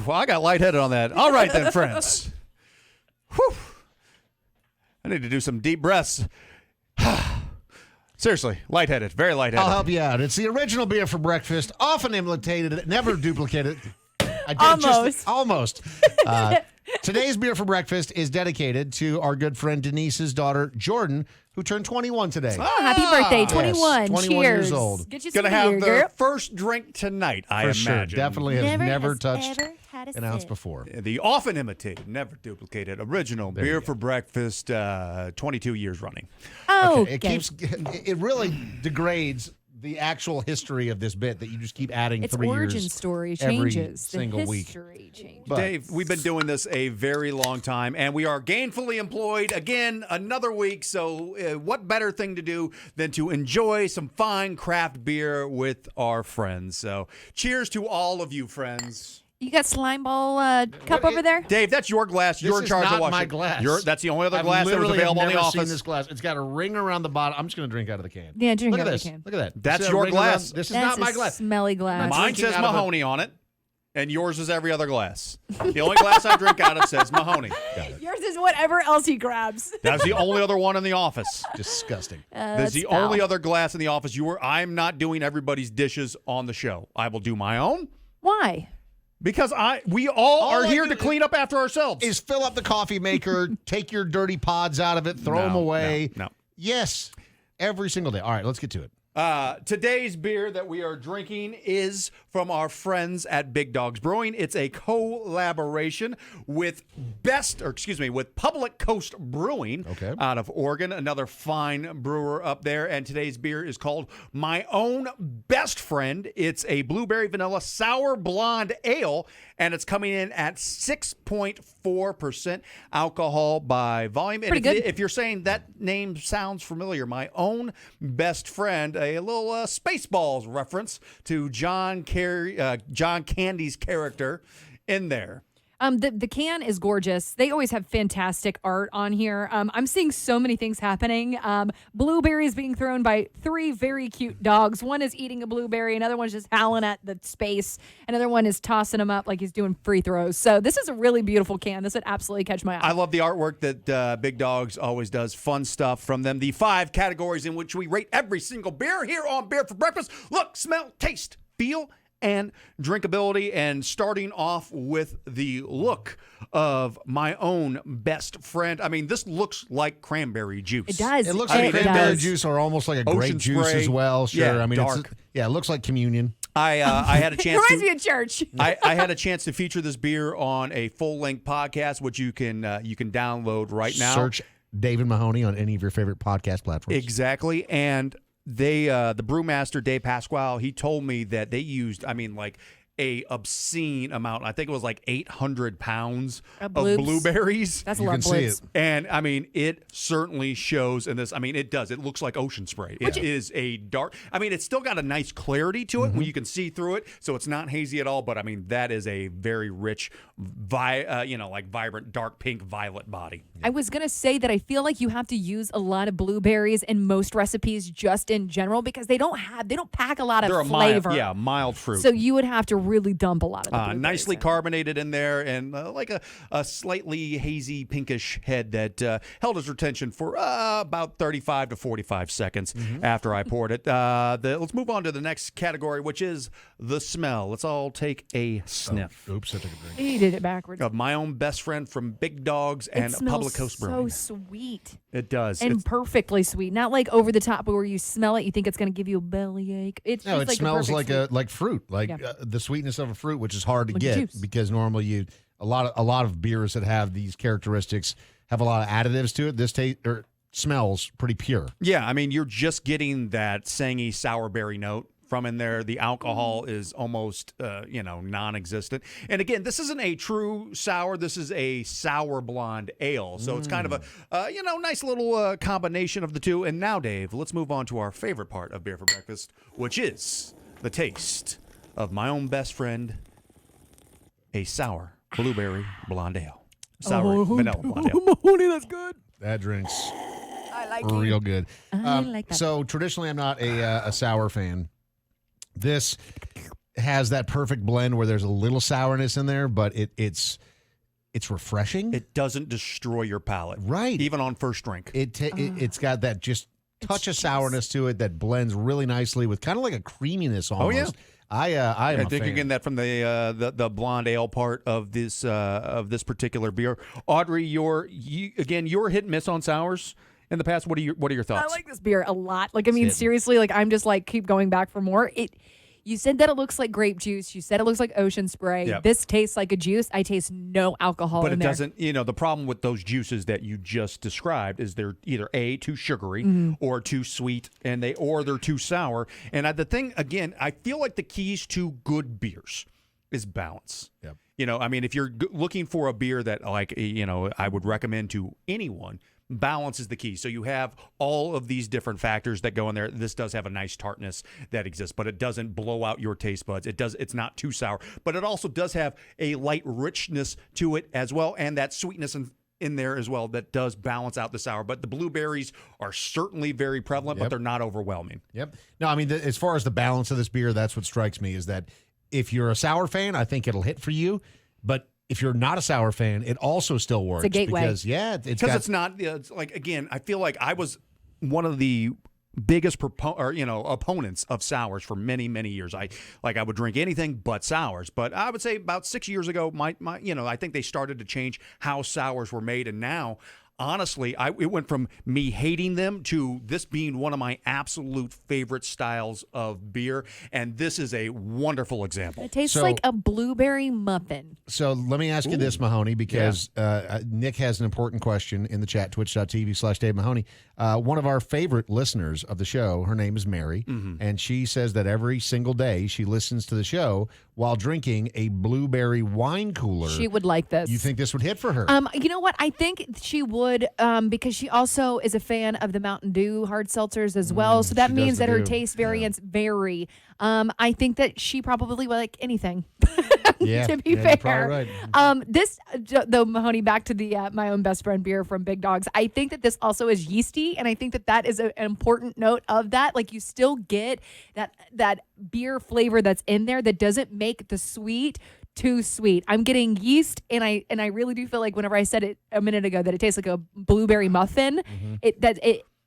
well, I got lightheaded on that. All right then, friends. Whew. I need to do some deep breaths. Seriously, lightheaded, very lightheaded. I'll help you out. It's the original beer for breakfast, often imitated, never duplicated. Almost. Today's beer for breakfast is dedicated to our good friend Denise's daughter, Jordan, who turned 21 today. Oh, happy birthday, 21. Yes, 21 Cheers. years old. Get you some Gonna have beer, the first drink tonight, I For imagine. sure. Definitely has never touched ever had an ounce sip. before. The often imitated, never duplicated, original There you beer go. for breakfast, 22 years running. Oh, Okay. It really degrades the actual history of this bit that you just keep adding its 3 years. origin story every changes. single the week. history changes. But- Dave, we've been doing this a very long time, and we are gainfully employed again another week. So, what better thing to do than to enjoy some fine craft beer with our friends? So, cheers to all of you, friends. You got slime ball cup over there? Dave, that's your glass. You're in charge is not of washing. my glass. That's the only other I've glass that was literally available in the never office. seen this glass. It's got a ring around the bottom. I'm just going to drink out of the can. Yeah, drink Look out at of this. the can. Look at that. That's See a your ring glass. around- This is That's not my a glass. smelly glass. Mine drinking says out of a- Mahoney on it, and yours is every other glass. The only glass I drink out of says Mahoney. Yours is whatever else he grabs. That's the only other one in the office. Disgusting. That's the only other glass in the office. I'm not doing everybody's dishes on the show. I will do my own Why? because we all are I here do to clean up after ourselves. Is fill up the coffee maker, take your dirty pods out of it, throw them away. No. Yes, every single day. All right, let's get to it. Today's beer that we are drinking is from our friends at Big Dogs Brewing. It's a collaboration with with Public Coast Brewing out of Oregon, another fine brewer up there. And today's beer is called My Own Best Friend. It's a blueberry vanilla sour blonde ale, and it's coming in at 6.4% alcohol by volume. And Pretty good. if you're saying that name sounds familiar, My Own Best Friend, a little Spaceballs reference to John Candy's character in there. The can is gorgeous. They always have fantastic art on here. I'm seeing so many things happening. Blueberries being thrown by 3 very cute dogs. One is eating a blueberry. Another one's just howling at the space. Another one is tossing them up like he's doing free throws. So this is a really beautiful can. This would absolutely catch my eye. I love the artwork that Big Dogs always does. Fun stuff from them. The 5 categories in which we rate every single beer here on Beer for Breakfast. Look, smell, taste, feel, and drinkability. And starting off with the look of My Own Best Friend. I mean, this looks like cranberry juice. It does. It looks like cranberry does. juice or almost like a grape Ocean juice spray. as well. Sure. Yeah, I mean, dark. it looks like communion. I had a It chance reminds me of church. I had a chance to feature this beer on a full-length podcast, which you can download right now. Search David Mahoney on any of your favorite podcast platforms. Exactly. And they the brewmaster Dave Pasquale, he told me that they used a obscene amount. I think it was like 800 pounds of blueberries. That's a You lot can of see blips. it. And I mean, it certainly shows in this. I mean, it does. It looks like ocean spray. It is a dark. I mean, it's still got a nice clarity to it where you can see through it, so it's not hazy at all. But I mean, that is a very rich, vibrant, dark pink, violet body. I was going to say that I feel like you have to use a lot of blueberries in most recipes just in general because they don't pack a lot of They're flavor. a mild fruit. So you would have to really dump a lot of the blueberries Nicely in. carbonated in there, and like a slightly hazy pinkish head that held his retention for about 35 to 45 seconds after I poured it. Let's move on to the next category, which is the smell. Let's all take a sniff. Oops, I took a drink. He did it backwards. Of My Own Best Friend from Big Dogs and it smells Public Coast Brewing. so sweet It does. and It's- perfectly sweet. Not like over the top, but where you smell it, you think it's going to give you a bellyache. It's No, just it like smells the like perfect like fruit, like Yeah. the sweetness of a fruit, which is hard to Like get juice. because normally a lot of beers that have these characteristics have a lot of additives to it. This smells pretty pure. Yeah, I mean, you're just getting that sangy sour berry note from in there. The alcohol is almost, non-existent. And again, this isn't a true sour. This is a sour blonde ale. So it's kind of a, nice little combination of the two. And now, Dave, let's move on to our favorite part of Beer for Breakfast, which is the taste of My Own Best Friend, a sour blueberry blonde ale. Sour vanilla blonde ale. Mahoney, that's good. That drink's I like it. real good. I like that. So traditionally, I'm not a sour fan. This has that perfect blend where there's a little sourness in there, but it's refreshing. It doesn't destroy your palate. Right. Even on first drink. It's got that just touch of sourness to it that blends really nicely with kind of like a creaminess almost. Oh, yeah. I am I a think fan. you're getting that from the blonde ale part of this particular beer. Audrey, you're hit and miss on sours in the past. What are your thoughts? I like this beer a lot. Like, I mean, seriously, like I'm just like keep going back for more. You said that it looks like grape juice. You said it looks like ocean spray. Yep. This tastes like a juice. I taste no alcohol But in it there. doesn't, the problem with those juices that you just described is they're either A, too sugary or too sweet, or they're too sour. And the thing, again, I feel like the keys to good beers is balance. Yep. If you're looking for a beer that, I would recommend to anyone, balance is the key. So you have all of these different factors that go in there. This does have a nice tartness that exists, but it doesn't blow out your taste buds. It's not too sour, but it also does have a light richness to it as well, and that sweetness in there as well that does balance out the sour. But the blueberries are certainly very prevalent, but they're not overwhelming. Yep. No, I mean, as far as the balance of this beer, that's what strikes me is that if you're a sour fan, I think it'll hit for you, but if you're not a sour fan, it also still works. It's a gateway. Because, It's not, it's like, again, I feel like I was one of the biggest opponents of sours for many, many years. I would drink anything but sours. But I would say about 6 years ago, I think they started to change how sours were made. And now, honestly, it went from me hating them to this being one of my absolute favorite styles of beer, and this is a wonderful example. It tastes like a blueberry muffin. So let me ask you this, Mahoney, because Nick has an important question in the chat, twitch.tv/Dave Mahoney. One of our favorite listeners of the show, her name is Mary, and she says that every single day she listens to the show while drinking a blueberry wine cooler. She would like this. You think this would hit for her? You know what? I think she would because she also is a fan of the Mountain Dew hard seltzers as well. So that means that her taste variants vary. I think that she probably would like anything. To be fair. You're probably right. This, though, Mahoney, back to the my own best friend beer from Big Dogs. I think that this also is yeasty, and I think that is an important note of that. Like, you still get that beer flavor that's in there that doesn't make the sweet too sweet. I'm getting yeast, and I really do feel like whenever I said it a minute ago that it tastes like a blueberry muffin,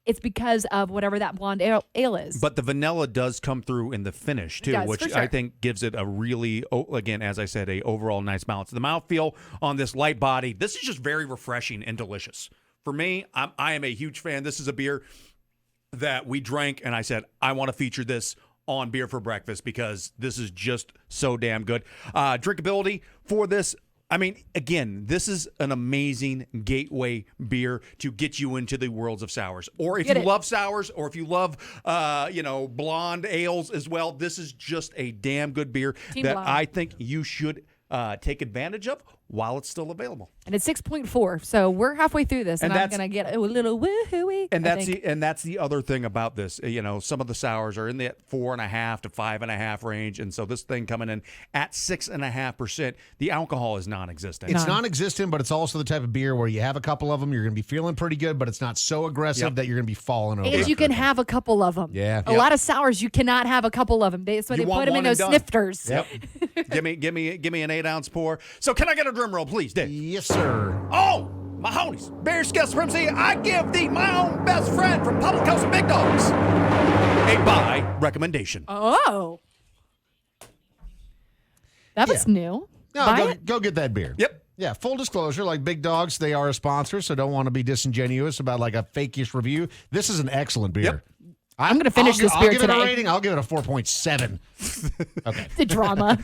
it's because of whatever that blonde ale is. But the vanilla does come through in the finish, too, does, which for sure. I think gives it a really, again, as I said, a overall nice balance. The mouthfeel on this light body, this is just very refreshing and delicious. For me, I am a huge fan. This is a beer that we drank, and I said, I want to feature this on Beer for Breakfast because this is just so damn good. Drinkability for this, I mean, again, this is an amazing gateway beer to get you into the worlds of sours. Or if you love sours, or if you love, blonde ales as well, this is just a damn good beer that I think you should take advantage of while it's still available. And it's 6.4, so we're halfway through this, and I'm going to get a little woohooey. And that's the other thing about this. Some of the sours are in the 4.5 to 5.5 range, and so this thing coming in at 6.5%, the alcohol is non-existent. It's non-existent, but it's also the type of beer where you have a couple of them, you're going to be feeling pretty good, but it's not so aggressive that you're going to be falling over. And you can have a couple of them. Yeah. A lot of sours, you cannot have a couple of them. That's why they put them in those snifters. Yep. give me an 8-ounce pour. So can I get a drum roll, please, Dave? Yes, sir. Oh, Mahoney's Beer Skill Supremacy. I give thee my own best friend from Public Coast Big Dogs a buy recommendation. Oh. That was new. No, go get that beer. Yep. Yeah, full disclosure, like Big Dogs, they are a sponsor, so don't want to be disingenuous about like a fake-ish review. This is an excellent beer. Yep. I'm going to finish this beer I'll give today. it a rating. I'll give it a 4.7. Okay. The drama.